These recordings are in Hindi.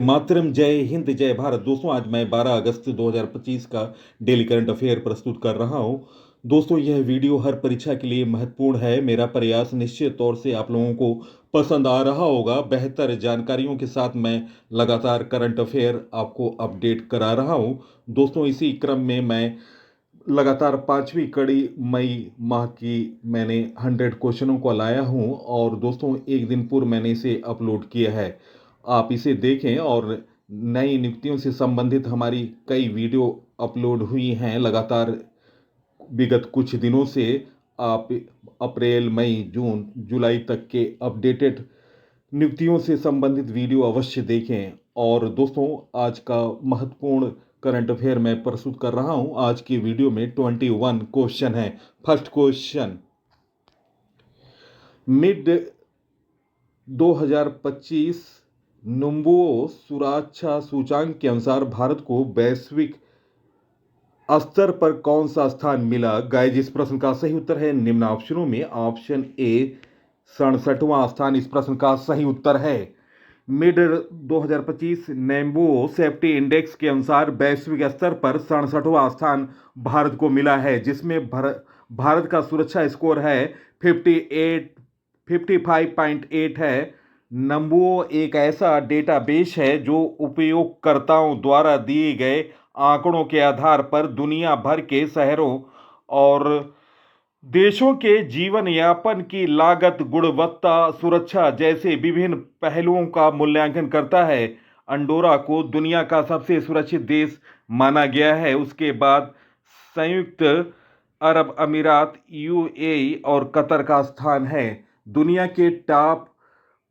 मातरम, जय हिंद, जय भारत। दोस्तों, आज मैं 12 अगस्त 2025 का डेली करंट अफेयर प्रस्तुत कर रहा हूं। दोस्तों, यह वीडियो हर परीक्षा के लिए महत्वपूर्ण है। मेरा प्रयास निश्चित तौर से आप लोगों को पसंद आ रहा होगा। बेहतर जानकारियों के साथ मैं लगातार करंट अफेयर आपको अपडेट करा रहा हूं। दोस्तों, इसी क्रम में मैं लगातार पांचवी कड़ी मई माह की मैंने 100 क्वेश्चनों को लाया हूं और दोस्तों एक दिन पूर्व मैंने इसे अपलोड किया है। आप इसे देखें और नई नियुक्तियों से संबंधित हमारी कई वीडियो अपलोड हुई हैं लगातार विगत कुछ दिनों से। आप अप्रैल, मई, जून, जुलाई तक के अपडेटेड नियुक्तियों से संबंधित वीडियो अवश्य देखें। और दोस्तों, आज का महत्वपूर्ण करंट अफेयर मैं प्रस्तुत कर रहा हूं। आज की वीडियो में 21 क्वेश्चन है। फर्स्ट क्वेश्चन, मिड 2025 नुम्बुओ सुरक्षा सूचांक के अनुसार भारत को वैश्विक स्तर पर कौन सा स्थान मिला? गाइज, इस प्रश्न का सही उत्तर है निम्न ऑप्शनों में। ऑप्शन ए 67वां स्थान इस प्रश्न का सही उत्तर है। मिड 2025 नेम्बो सेफ्टी इंडेक्स के अनुसार वैश्विक स्तर पर 67वां स्थान भारत को मिला है, जिसमें भारत का सुरक्षा स्कोर है 55.8 है। नम्बो एक ऐसा डेटाबेस है जो उपयोगकर्ताओं द्वारा दिए गए आंकड़ों के आधार पर दुनिया भर के शहरों और देशों के जीवन यापन की लागत, गुणवत्ता, सुरक्षा जैसे विभिन्न पहलुओं का मूल्यांकन करता है। अंडोरा को दुनिया का सबसे सुरक्षित देश माना गया है। उसके बाद संयुक्त अरब अमीरात, यूएई और कतर का स्थान है। दुनिया के टॉप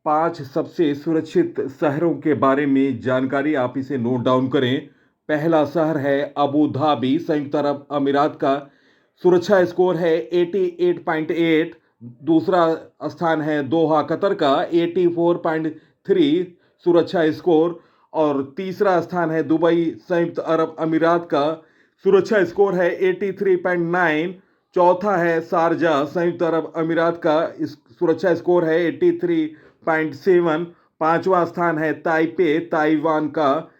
5 सबसे सुरक्षित शहरों के बारे में जानकारी आप इसे नोट डाउन करें। पहला शहर है अबू धाबी, संयुक्त अरब अमीरात का सुरक्षा स्कोर है 88.8। दूसरा स्थान है दोहा, कतर का 84.3 सुरक्षा स्कोर। और तीसरा स्थान है दुबई, संयुक्त अरब अमीरात का सुरक्षा स्कोर है 83.9। चौथा है शारजा, संयुक्त अरब अमीरात का सुरक्षा स्कोर है 83.7। पांचवा स्थान है ताइपे, ताइवान का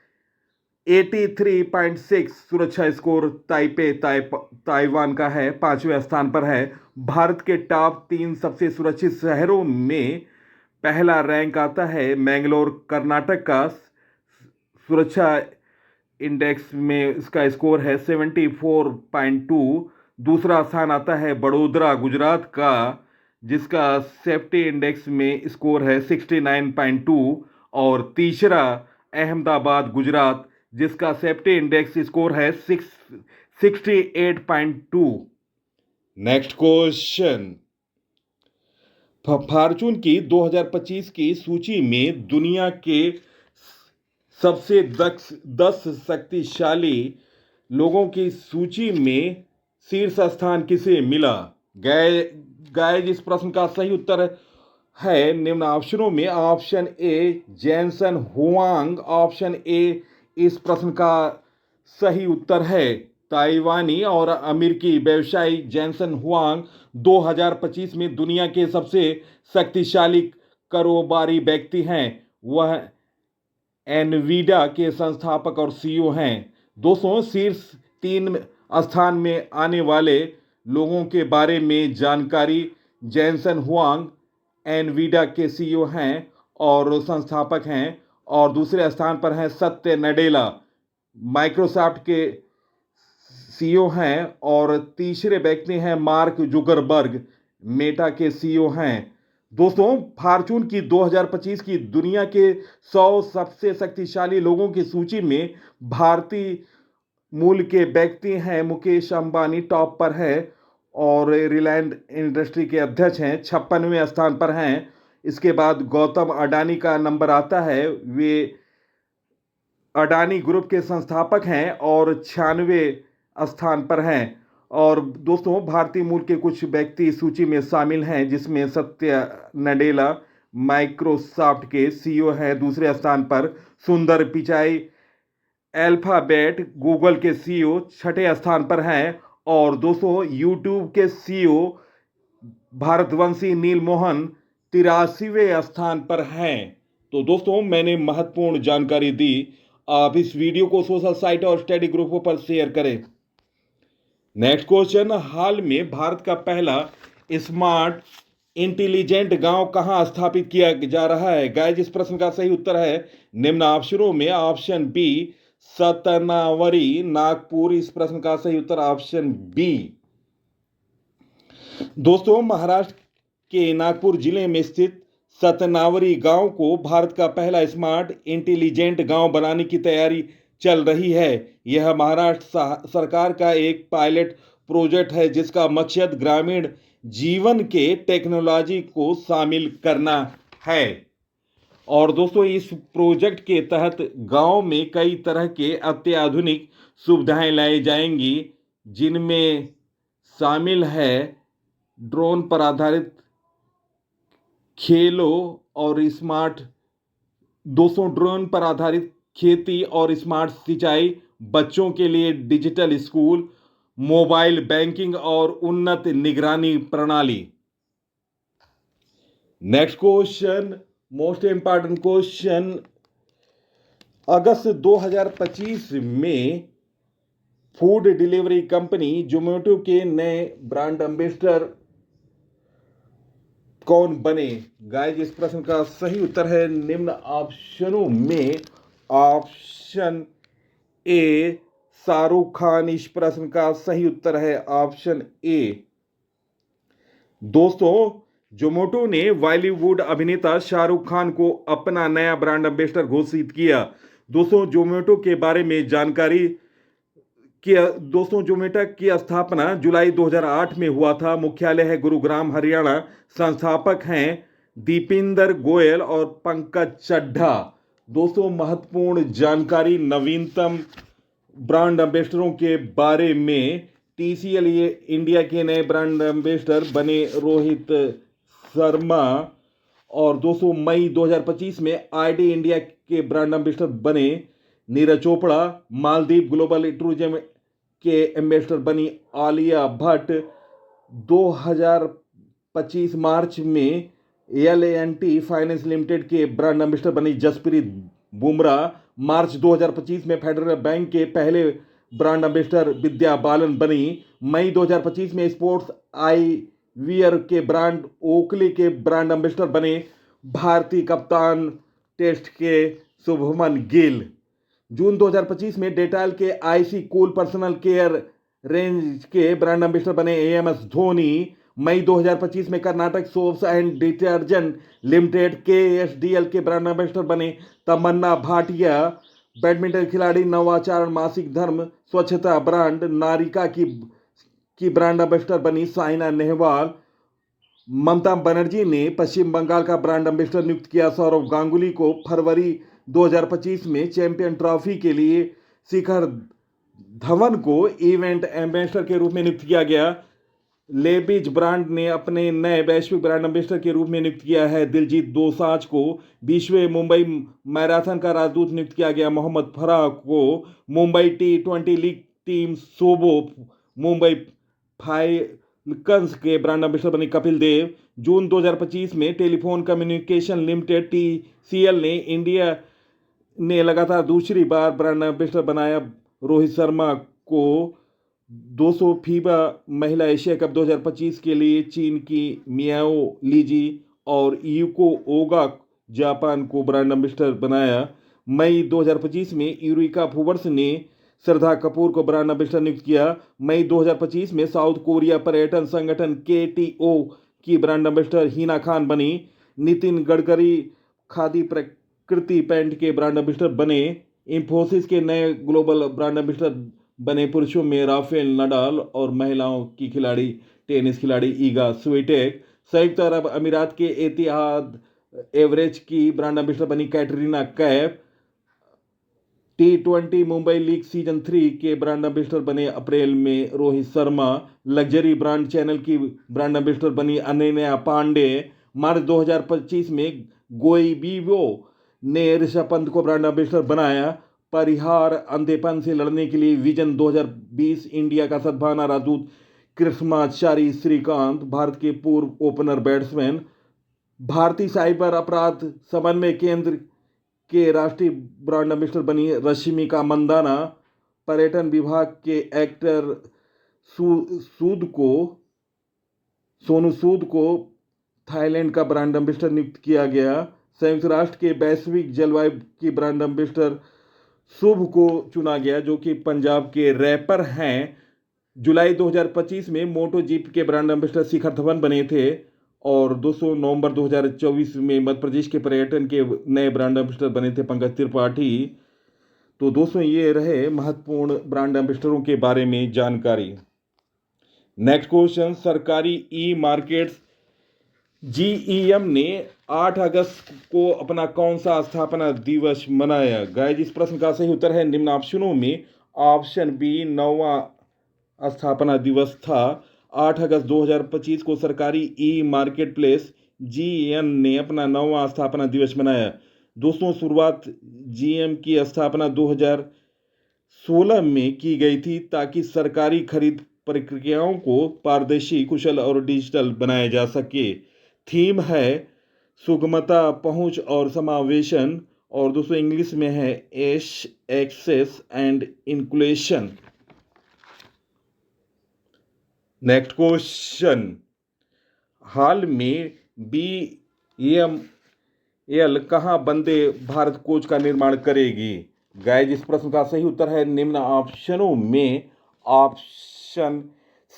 83.6 सुरक्षा स्कोर ताइवान का है, पांचवें स्थान पर है। भारत के टॉप 3 सबसे सुरक्षित शहरों में पहला रैंक आता है मैंगलोर, कर्नाटक का सुरक्षा इंडेक्स में इसका स्कोर है 74.2। दूसरा स्थान आता है बड़ोदरा, गुजरात का, जिसका सेफ्टी इंडेक्स में स्कोर है 69.2। और तीसरा अहमदाबाद, गुजरात, जिसका सेफ्टी इंडेक्स स्कोर है 68.2। नेक्स्ट क्वेश्चन, फॉर्चून की 2025 की सूची में दुनिया के सबसे 10 शक्तिशाली लोगों की सूची में शीर्ष स्थान किसे मिला? गाइज, इस प्रश्न का सही उत्तर है निम्न ऑप्शनों में। Option A Jensen Huang, option A इस प्रश्न का सही उत्तर है। ताइवानी और अमेरिकी व्यवसायी जेनसन हुआंग 2025 में दुनिया के सबसे शक्तिशाली कारोबारी व्यक्ति हैं। वह एनवीडा के संस्थापक और सीईओ हैं। दोस्तों, शीर्ष 3 स्थान में आने वाले लोगों के बारे में जानकारी, जेनसन हुआंग एनवीडा के सीईओ हैं और संस्थापक हैं। और दूसरे स्थान पर हैं सत्य नडेला, माइक्रोसॉफ्ट के सीईओ हैं। और तीसरे व्यक्ति हैं मार्क जुकरबर्ग, मेटा के सीईओ हैं। दोस्तों, फॉर्चून की 2025 की दुनिया के 100 सबसे शक्तिशाली लोगों की सूची में भारतीय मूल के व्यक्ति हैं मुकेश अंबानी टॉप पर है और रिलायंस इंडस्ट्री के अध्यक्ष हैं, 56वें स्थान पर हैं। इसके बाद गौतम अडानी का नंबर आता है, वे अडानी ग्रुप के संस्थापक हैं और 96वें स्थान पर हैं। और दोस्तों, भारतीय मूल के कुछ व्यक्ति सूची में शामिल हैं, जिसमें सत्य नडेला माइक्रोसॉफ्ट के सीईओ हैं दूसरे स्थान पर। सुंदर पिचाई अल्फाबेट गूगल के सीईओ छठे स्थान पर हैं। और दोस्तों, यूट्यूब के सीईओ भारतवंशी नील मोहन 83वें स्थान पर हैं। तो दोस्तों मैंने महत्वपूर्ण जानकारी दी। आप इस वीडियो को सोशल साइट और स्टडी ग्रुपों पर शेयर करें। नेक्स्ट क्वेश्चन, हाल में भारत का पहला स्मार्ट इंटेलिजेंट गांव कहां स्थापित किया जा रहा है? गाइस, इस प्रश्न का सही उत्तर है निम्न ऑप्शनों में ऑप्शन बी सतनावरी, नागपुर। इस प्रश्न का सही उत्तर ऑप्शन बी। दोस्तों, महाराष्ट्र के नागपुर जिले में स्थित सतनावरी गांव को भारत का पहला स्मार्ट इंटेलिजेंट गांव बनाने की तैयारी चल रही है। यह महाराष्ट्र सरकार का एक पायलट प्रोजेक्ट है जिसका मकसद ग्रामीण जीवन के टेक्नोलॉजी को शामिल करना है। और दोस्तों, इस प्रोजेक्ट के तहत गांव में कई तरह के अत्याधुनिक सुविधाएं लाई जाएंगी, जिनमें शामिल है ड्रोन पर आधारित खेलों और स्मार्ट ड्रोन पर आधारित खेती और स्मार्ट सिंचाई, बच्चों के लिए डिजिटल स्कूल, मोबाइल बैंकिंग और उन्नत निगरानी प्रणाली। Next question, most important question, अगस्त 2025 में फूड डिलीवरी कंपनी जोमेटो के नए ब्रांड एम्बेसडर कौन बने? गाइस, इस प्रश्न का सही उत्तर है निम्न ऑप्शनों में ऑप्शन ए शाहरुख खान। इस प्रश्न का सही उत्तर है ऑप्शन ए। दोस्तों, जोमेटो ने बॉलीवुड अभिनेता शाहरुख खान को अपना नया ब्रांड एम्बेसडर घोषित किया। दोस्तों, जोमेटो के बारे में जानकारी दोस्तों, जोमेटो की स्थापना जुलाई 2008 में हुआ था। मुख्यालय है गुरुग्राम, हरियाणा। संस्थापक हैं दीपिंदर गोयल और पंकज चड्ढा। दोस्तों, महत्वपूर्ण जानकारी नवीनतम ब्रांड एम्बेसडरों के बारे में। TCL ये इंडिया के नए ब्रांड एम्बेसडर बने रोहित शर्मा। और दोस्तों, मई 2025 में ID इंडिया के ब्रांड एम्बेसडर बने नीरज चोपड़ा। मालदीव ग्लोबल टूरिज्म के एम्बेसडर बनी आलिया भट्ट। 2025 मार्च में L&T फाइनेंस लिमिटेड के ब्रांड एम्बेसडर बनी जसप्रीत बुमराह। मार्च 2025 में फेडरल बैंक के पहले ब्रांड एम्बेसडर विद्या बालन बनी। मई 2025 में स्पोर्ट्स आईवियर के ब्रांड ओकली के ब्रांड एम्बेसडर बने भारतीय कप्तान टेस्ट के शुभमन गिल। जून 2025 में डेटॉल के IC cool personal care range के ब्रांड एम्बेसडर बने AMS धोनी। मई 2025 में Karnataka soaps and detergent limited KSDL के ब्रांड एम्बेसडर बने तमन्ना भाटिया। बैडमिंटन खिलाड़ी नवाचार मासिक धर्म स्वच्छता ब्रांड नारिका की ब्रांड एम्बेसडर बनी साइना नेहवाल। ममता बनर्जी ने पश्चिम बंगाल का ब्रांड एम्बेसडर नियुक्त किया सौरव गांगुली को। फरवरी 2025 में चैंपियन ट्रॉफी के लिए शिखर धवन को इवेंट एम्बेसडर के रूप में नियुक्त किया गया। लेविज ब्रांड ने अपने नए वैश्विक ब्रांड एम्बेसडर के रूप में नियुक्त किया है दिलजीत दोसांझ को। विश्व मुंबई मैराथन का राजदूत नियुक्त किया गया मोहम्मद फराह को। Mumbai T20 league team SoBo Mumbai Falcons के ब्रांड एम्बेसडर बने कपिल देव। जून 2025 में टेलीफोन कम्युनिकेशन लिमिटेड TCL ने इंडिया ने लगातार दूसरी बार ब्रांड एम्बेसडर बनाया रोहित शर्मा को। 200 फीबा महिला एशिया कप 2025 के लिए चीन की मियाओ लीजी और यूको ओगा जापान को ब्रांड एम्बेसडर बनाया। मई 2025 में यूरिका फूवर्स ने श्रद्धा कपूर को ब्रांड एम्बेसडर नियुक्त किया। मई 2025 में साउथ कोरिया पर्यटन संगठन KTO की ब्रांड एम्बेसडर हिना खान बनी। नितिन गडकरी खादी प्रकृति पैंट के ब्रांड एम्बेसडर बने। इंफोसिस के नए ग्लोबल ब्रांड एम्बेसडर बने पुरुषों में राफेल नडाल और महिलाओं की खिलाड़ी टेनिस खिलाड़ी ईगा स्विटेक। संयुक्त अरब अमीरात के एतिहाद एवरेज की ब्रांड एम्बेसडर बनी Katrina Kaif. T20 Mumbai league season 3 के ब्रांड एम्बेसडर बने अप्रैल में Rohit Sharma. Luxury brand channel की ब्रांड एम्बेसडर बनी अनन्या पांडे। मार्च 2025 में गोइबिबो ने ऋषभ पंत को ब्रांड एम्बेसडर बनाया। परिहार अंधेपन से लड़ने के लिए विजन 2020 इंडिया का सद्भावना राजदूत कृष्णाचारी श्रीकांत। भारत के पूर्व ओपनर बैट्समैन भारतीय साइबर अपराध समन्वय केंद्र के राष्ट्रीय ब्रांड एम्बेसडर बनी रश्मिका मंदाना। पर्यटन विभाग के एक्टर सूद को सोनू सूद को थाईलैंड का ब्रांड एम्बेसडर नियुक्त किया गया। संयुक्त राष्ट्र के वैश्विक जलवायु की ब्रांड एम्बेसडर शुभ को चुना गया, जो कि पंजाब के रैपर हैं। जुलाई 2025 में मोटो जीप के ब्रांड एम्बेसडर शिखर धवन बने थे। और 200 नवंबर 2024 में मध्य प्रदेश के पर्यटन के नए ब्रांड एम्बेसडर बने थे पंकज त्रिपाठी। तो दोस्तों, ये रहे महत्वपूर्ण ब्रांड एम्बेसडरों के बारे में जानकारी। नेक्स्ट क्वेश्चन, सरकारी ई मार्केट्स जीईएम ने 8 अगस्त को अपना कौन सा स्थापना दिवस मनाया? गाइस, इस प्रश्न का सही उत्तर है निम्न ऑप्शनों में ऑप्शन बी 9वां स्थापना दिवस था। 8 अगस्त 2025 को सरकारी ई मार्केट प्लेस जीईएम ने अपना 9वां स्थापना दिवस मनाया। दोस्तों, शुरुआत जीएम की स्थापना 2016 में की गई थी ताकि सरकारी खरीद प्रक्रियाओं को पारदर्शी, कुशल और डिजिटल बनाया जा सके। थीम है सुगमता, पहुंच और समावेशन। और दोस्तों, इंग्लिश में है access and inclusion. Next question, हाल में बीएमएल कहां वंदे भारत कोच का निर्माण करेगी? गाइस, इस प्रश्न का सही उत्तर है निम्न ऑप्शनों में ऑप्शन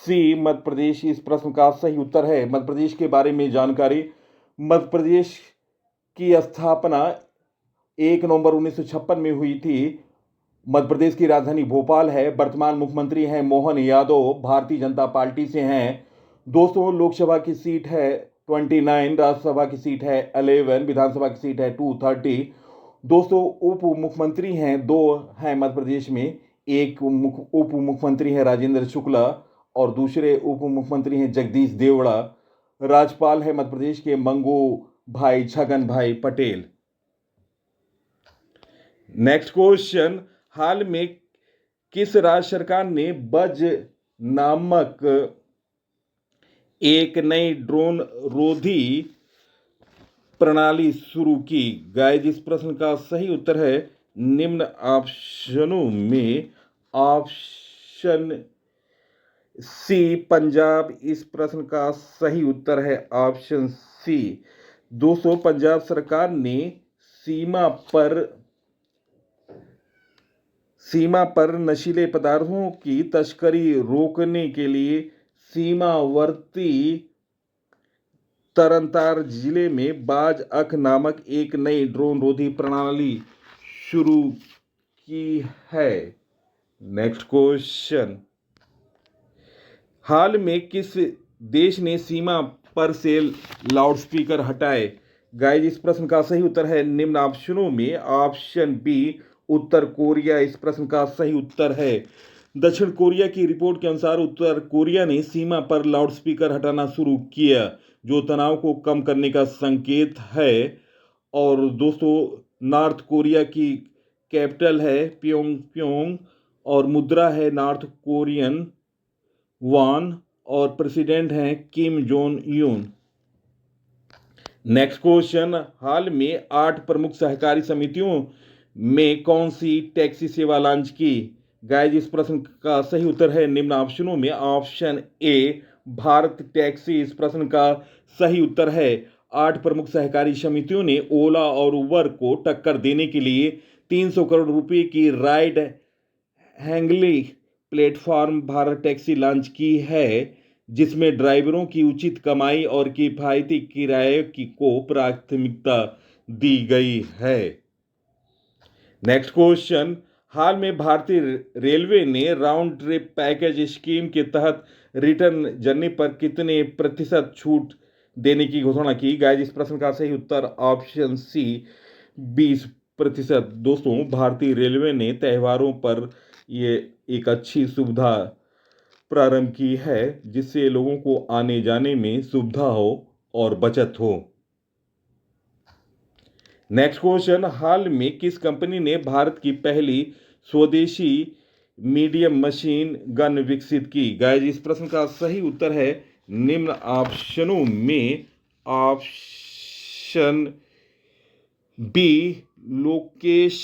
सी मध्य प्रदेश। इस प्रश्न का सही उत्तर है मध्य प्रदेश के बारे में जानकारी। मध्य प्रदेश की स्थापना 1 नवंबर 1956 में हुई थी। मध्य प्रदेश की राजधानी भोपाल है। वर्तमान मुख्यमंत्री हैं मोहन यादव, भारतीय जनता पार्टी से हैं। दोस्तों, लोकसभा की सीट है 29, राज्यसभा की सीट है 11, विधानसभा की सीट है 230। दोस्तों, उप मुख्यमंत्री हैं 2 हैं मध्य प्रदेश में। एक उप मुख्यमंत्री है राजेंद्र शुक्ला और दूसरे उप मुख्यमंत्री हैं जगदीश देवड़ा। राज्यपाल है मध्य प्रदेश के मंगू भाई छगन भाई पटेल। नेक्स्ट क्वेश्चन, हाल में किस राज्य सरकार ने बज नामक एक नई ड्रोन रोधी प्रणाली शुरू की? गाइस, इस प्रश्न का सही उत्तर है निम्न ऑप्शनों में ऑप्शन सी पंजाब। इस प्रश्न का सही उत्तर है ऑप्शन सी। दोस्तों, पंजाब सरकार ने सीमा पर नशीले पदार्थों की तस्करी रोकने के लिए सीमावर्ती तरनतार जिले में बाज अख नामक एक नई ड्रोन रोधी प्रणाली शुरू की है। नेक्स्ट क्वेश्चन, हाल में किस देश ने सीमा पर से लाउडस्पीकर हटाए? गाइस, इस प्रश्न का सही उत्तर है निम्न ऑप्शनों में ऑप्शन बी उत्तर कोरिया। इस प्रश्न का सही उत्तर है दक्षिण कोरिया की रिपोर्ट के अनुसार उत्तर कोरिया ने सीमा पर लाउडस्पीकर हटाना शुरू किया, जो तनाव को कम करने का संकेत है। और दोस्तों, नॉर्थ कोरिया की कैपिटल है प्योंगयांग और मुद्रा है नॉर्थ कोरियन वॉन और प्रेसिडेंट हैं किम जोंग यून। नेक्स्ट क्वेश्चन, हाल में 8 प्रमुख सहकारी समितियों में कौन सी टैक्सी सेवा लॉन्च की? गाइस, इस प्रश्न का सही उत्तर है निम्न ऑप्शनों में ऑप्शन ए भारत टैक्सी। इस प्रश्न का सही उत्तर है 8 प्रमुख सहकारी समितियों ने ओला और उबर को टक्कर देने के लिए 300 करोड़ रुपए की ride hailing platform Bharat taxi launch की है, जिसमें ड्राइवरों की उचित कमाई और किफायती किराए को प्राथमिकता दी गई है। नेक्स्ट क्वेश्चन, हाल में भारतीय रेलवे ने राउंड ट्रिप पैकेज स्कीम के तहत रिटर्न जर्नी पर कितने प्रतिशत छूट देने की घोषणा की? गाइस, इस प्रश्न का सही उत्तर ऑप्शन सी 20%। दोस्तों, भारतीय रेलवे ने त्योहारों पर ये एक अच्छी सुविधा प्रारंभ की है, जिससे लोगों को आने जाने में सुविधा हो और बचत हो। नेक्स्ट क्वेश्चन, हाल में किस कंपनी ने भारत की पहली स्वदेशी मीडियम मशीन गन विकसित की? गाइस, इस प्रश्न का सही उत्तर है निम्न ऑप्शनों में option B Lokesh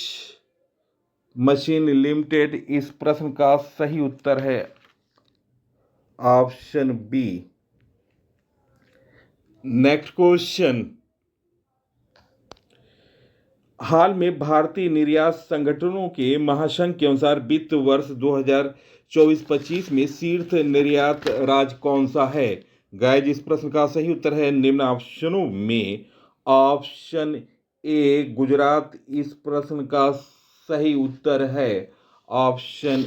machine limited इस प्रश्न का सही उत्तर है ऑप्शन बी। नेक्स्ट क्वेश्चन, हाल में भारतीय निर्यात संगठनों के महासंघ के अनुसार वित्त वर्ष 2024-25 में शीर्ष निर्यात राज्य कौन सा है? गाइस, इस प्रश्न का सही उत्तर है निम्न ऑप्शनों में ऑप्शन ए गुजरात इस प्रश्न का सही उत्तर है ऑप्शन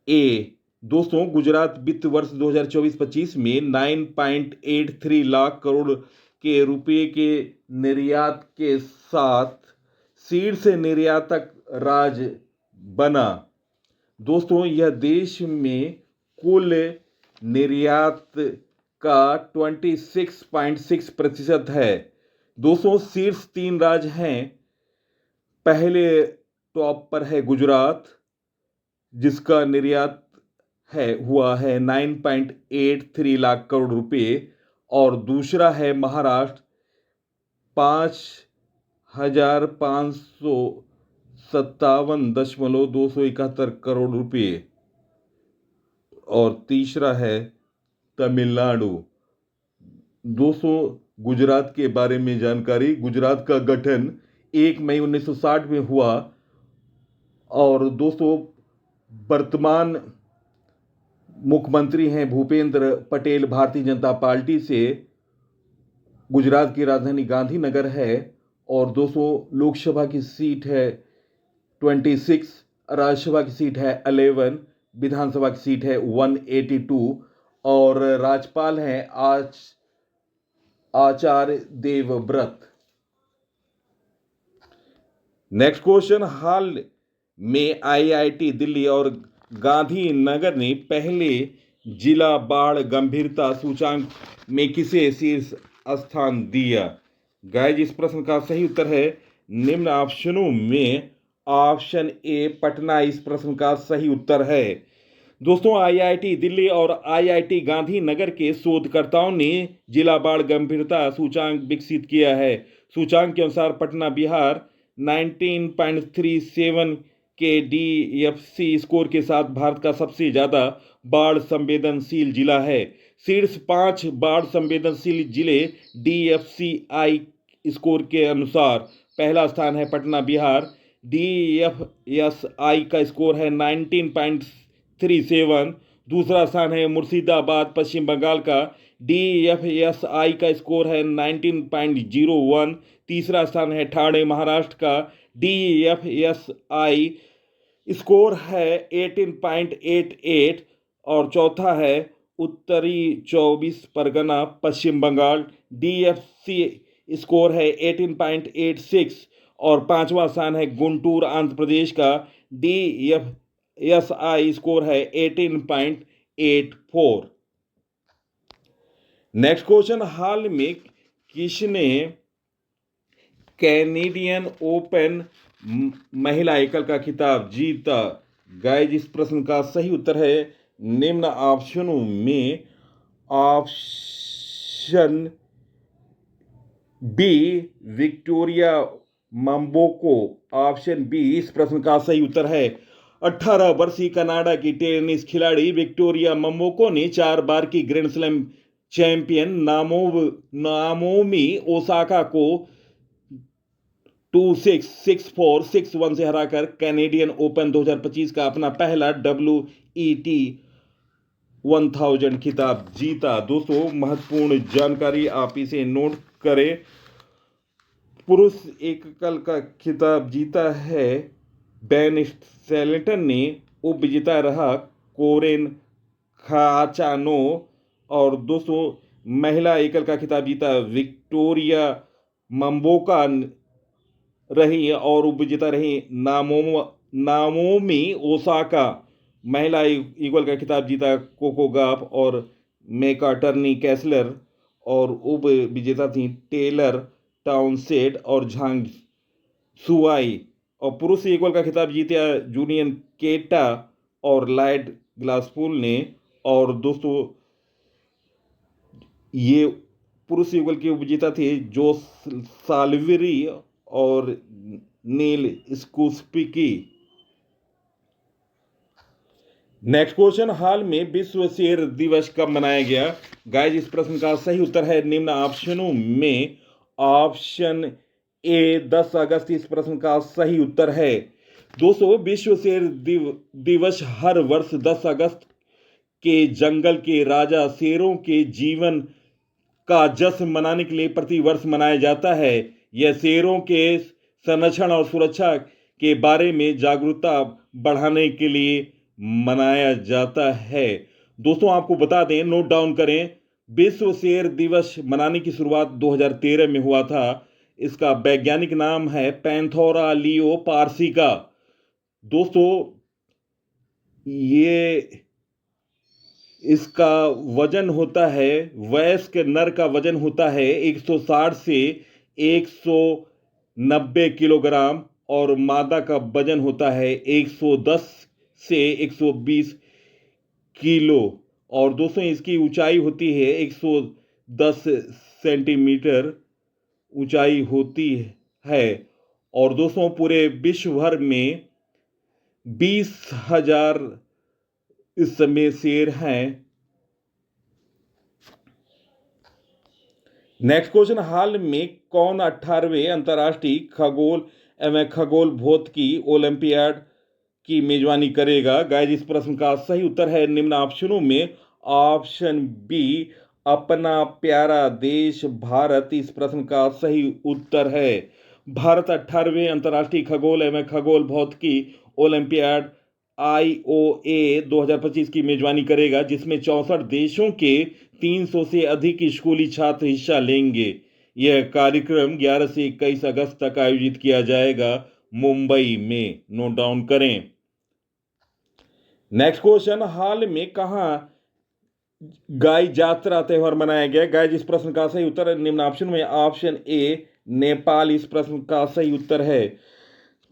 ए। दोस्तों, गुजरात वित्त वर्ष 2024-25 में 9.83 लाख करोड़ के रुपए के निर्यात के साथ शीर्ष निर्यातक राज्य बना। दोस्तों, यह देश में कुल निर्यात का 26.6% है। दोस्तों, शीर्ष 3 राज्य हैं। पहले टॉप पर है गुजरात, जिसका निर्यात हुआ है 9.83 लाख करोड़ रुपए, और दूसरा है महाराष्ट्र 5,557.271 करोड़ रुपए, और तीसरा है तमिलनाडु। दोस्तों, गुजरात के बारे में जानकारी, गुजरात का गठन 1 मई 1960 में हुआ, और दोस्तों वर्तमान मुख्यमंत्री हैं भूपेंद्र पटेल भारतीय जनता पार्टी से। गुजरात की राजधानी गांधीनगर है, और दोस्तों लोकसभा की सीट है 26, राज्यसभा की सीट है 11, विधानसभा की सीट है 182, और राज्यपाल हैं आचार्य देवव्रत। नेक्स्ट क्वेश्चन, हाल में आईआईटी दिल्ली और गांधीनगर ने पहले जिला बाढ़ गंभीरता सूचांक में किसे शीर्ष स्थान दिया? गाइस, इस प्रश्न का सही उत्तर है निम्न ऑप्शनों में ऑप्शन ए पटना इस प्रश्न का सही उत्तर है। दोस्तों, आईआईटी दिल्ली और आईआईटी गांधीनगर के शोधकर्ताओं ने जिला बाढ़ गंभीरता सूचांक विकसित किया है। सूचांक के अनुसार पटना बिहार 19.37 के DFC स्कोर के साथ भारत का सबसे ज्यादा बाढ़ संवेदनशील जिला है। शीर्ष 5 बाढ़ संवेदनशील जिले DFCI स्कोर के अनुसार पहला स्थान है पटना बिहार, DFSI का स्कोर है 19.37। दूसरा स्थान है मुर्शिदाबाद पश्चिम बंगाल का, DFSI का स्कोर है 19.01। तीसरा स्थान है ठाणे महाराष्ट्र का, DFSI स्कोर है 18.88, और चौथा है उत्तरी 24 परगना पश्चिम बंगाल, DFC स्कोर है 18.86, और पांचवा स्थान है गुंटूर आंध्र प्रदेश का, DFSI स्कोर है 18.84। नेक्स्ट क्वेश्चन, हाल में किसने कैनेडियन ओपन महिला एकल का खिताब जीता? गाइस, इस प्रश्न का सही उत्तर है निम्न ऑप्शनों में ऑप्शन बी विक्टोरिया मंबोको। ऑप्शन बी इस प्रश्न का सही उत्तर है। 18 वर्षीय कनाडा की टेनिस खिलाड़ी विक्टोरिया मंबोको ने 4 बार की grand slam champion Naomi Osaka को 2-6, 6-4, 6-1 से हराकर कैनेडियन ओपन 2025 का अपना पहला WET 1000 खिताब जीता। दोस्तों, महत्वपूर्ण जानकारी, आप इसे नोट करें। पुरुष एकल का खिताब जीता है बेन स्टेल्टन ने, उपविजेता रहा कोरेन खाचानो, और दोस्तों महिला एकल का खिताब जीता विक्टोरिया मंबोका रही, और उपविजेता रही नाओमी ओसाका। महिला युगल का खिताब जीता कोको गॉफ और मैकार्टनी कैसलर, और उप विजेता थी टेलर टाउनसेट और झांग सुआई। और पुरुष युगल का खिताब जीता जूनियन केटा और लाइट ग्लासपुल ने। और दोस्तों ये पुरुष युगल के उपविजेता थे जोस साल्वेरी और नील स्कूस्पिकी। नेक्स्ट क्वेश्चन, हाल में विश्व शेर दिवस कब मनाया गया? गाइस इस प्रश्न का सही उत्तर है निम्न ऑप्शनों में ऑप्शन ए 10 अगस्त इस प्रश्न का सही उत्तर है। दोस्तों विश्व शेर दिवस हर वर्ष 10 अगस्त के जंगल के राजा शेरों के जीवन का जश्न मनाने के लिए प्रतिवर्ष मनाया जाता है। यह शेरों के संरक्षण और सुरक्षा के बारे में जागरूकता बढ़ाने के लिए मनाया जाता है। दोस्तों आपको बता दें, नोट डाउन करें, विश्व शेर दिवस मनाने की शुरुआत 2013 में हुआ था। इसका वैज्ञानिक नाम है पैंथोरा लियो पार्सिका। दोस्तों ये इसका वजन होता है, वयस्क नर का वजन होता है 160 से 190 किलोग्राम और मादा का वजन होता है 110 से 120 किलो। और दोस्तों इसकी ऊंचाई होती है 110 सेंटीमीटर ऊंचाई होती है। और दोस्तों पूरे विश्व भर में 20,000 इस समय शेर हैं। नेक्स्ट क्वेश्चन, हाल में कौन 18वें अंतर्राष्ट्रीय खगोल एवं खगोल भौतिकी ओलंपियाड की मेजबानी करेगा? गाइस इस प्रश्न का सही उत्तर है निम्न ऑप्शनों में ऑप्शन बी अपना प्यारा देश भारत इस प्रश्न का सही उत्तर है। भारत 18वें अंतर्राष्ट्रीय खगोल एवं खगोल भौतिकी ओलंपियाड IOA 2025 की मेजबानी करेगा, जिसमें 64 देशों के 300 से अधिक स्कूली छात्र हिस्सा लेंगे। यह कार्यक्रम 11 से 21 अगस्त तक आयोजित किया जाएगा मुंबई में। नोट डाउन करें। नेक्स्ट क्वेश्चन, हाल में कहां गाय जात्रा त्योहार मनाया गया? गाय इस प्रश्न का सही उत्तर है निम्न ऑप्शन में ऑप्शन ए नेपाल इस प्रश्न का सही उत्तर है।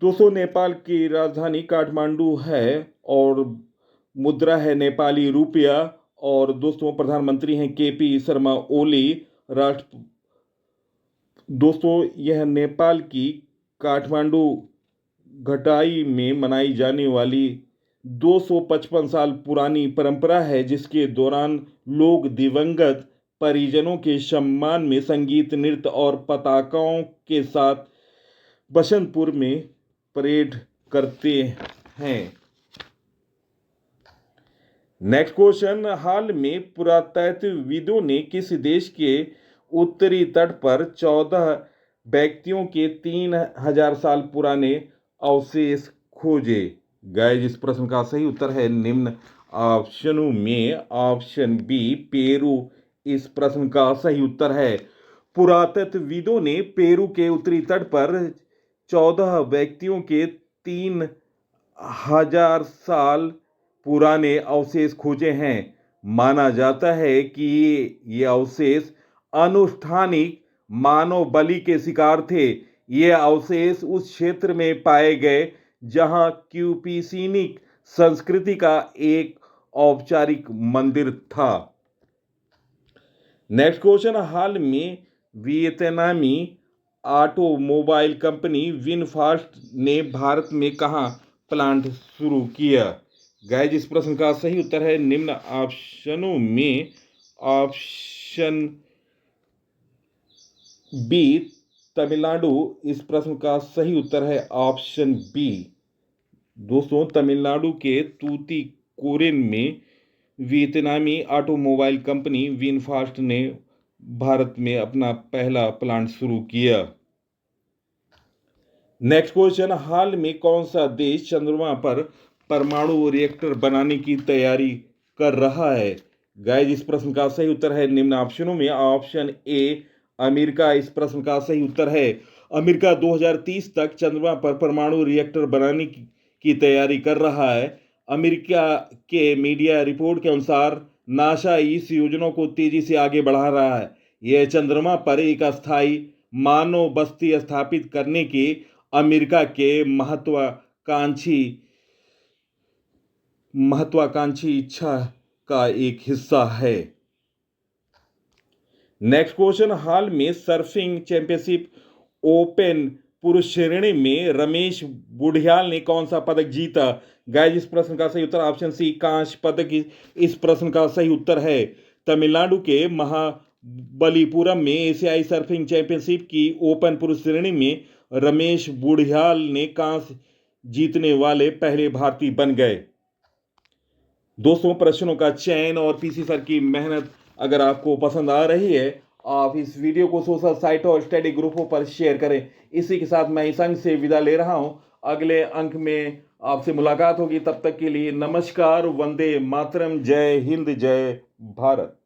दोस्तों नेपाल की राजधानी काठमांडू है और मुद्रा है नेपाली रुपया। और दोस्तों प्रधानमंत्री हैं KP शर्मा ओली। राष्ट्र दोस्तों यह नेपाल की काठमांडू घटाई में मनाई जाने वाली 255 साल पुरानी परंपरा है, जिसके दौरान लोग दिवंगत परिजनों के सम्मान में संगीत, नृत्य और पताकाओं के साथ बसंतपुर में परेड करते हैं। नेक्स्ट क्वेश्चन, हाल में पुरातत्वविदों ने किस देश के उत्तरी तट पर 14 व्यक्तियों के 3000 साल पुराने अवशेष खोजे? गाइस इस प्रश्न का सही उत्तर है निम्न ऑप्शनों में ऑप्शन बी पेरू इस प्रश्न का सही उत्तर है। पुरातत्वविदों ने पेरू के उत्तरी तट पर 14 व्यक्तियों के 3000 साल पुराने अवशेष खोजे हैं। माना जाता है कि ये अवशेष अनुष्ठानिक मानव बलि के शिकार थे। ये अवशेष उस क्षेत्र में पाए गए जहां क्यूपिसिनिक संस्कृति का एक औपचारिक मंदिर था। नेक्स्ट क्वेश्चन, हाल में वियतनामी ऑटोमोबाइल कंपनी विनफास्ट ने भारत में कहां प्लांट शुरू किया? गाइस इस प्रश्न का सही उत्तर है निम्न ऑप्शनों में ऑप्शन बी तमिलनाडु इस प्रश्न का सही उत्तर है ऑप्शन बी। दोस्तों तमिलनाडु के तूतीकोरिन में वियतनामी ऑटोमोबाइल कंपनी विनफास्ट ने भारत में अपना पहला प्लांट शुरू किया। नेक्स्ट क्वेश्चन, हाल में कौन सा देश चंद्रमा पर परमाणु रिएक्टर बनाने की तैयारी कर रहा है? गाइस इस प्रश्न का सही उत्तर है निम्न ऑप्शनों में ऑप्शन ए अमेरिका इस प्रश्न का सही उत्तर है। अमेरिका 2030 तक चंद्रमा पर परमाणु रिएक्टर बनाने की तैयारी कर रहा है। अमेरिका के मीडिया रिपोर्ट के अनुसार नासा इस योजना को तेजी से आगे बढ़ा रहा है। यह चंद्रमा पर एक अस्थायी मानव बस्ती स्थापित करने की अमेरिका के महत्वाकांक्षी इच्छा का एक हिस्सा है। नेक्स्ट क्वेश्चन, हाल में सर्फिंग चैंपियनशिप ओपन पुरुष श्रेणी में रमेश बुढ़ियाल ने कौन सा पदक जीता? गाइस, इस प्रश्न का सही उत्तर ऑप्शन सी, कांस्य पदक। इस प्रश्न का सही उत्तर है तमिलनाडु के महाबलीपुरम में एशियाई सर्फिंग चैंपियनशिप की ओपन पुरुष श्रेणी में रमेश बुढ़ियाल ने कांस्य जीतने वाले पहले भारतीय बन गए। दोस्तों, प्रश्नों का चयन और पीसी सर की मेहनत अगर आपको पसंद आ रही है, आप इस वीडियो को सोशल साइट और स्टडी ग्रुपों पर शेयर करें। इसी के साथ मैं इस अंक से विदा ले रहा हूं। अगले अंक में आपसे मुलाकात होगी। तब तक के लिए नमस्कार, वंदे मातरम, जय हिंद, जय भारत।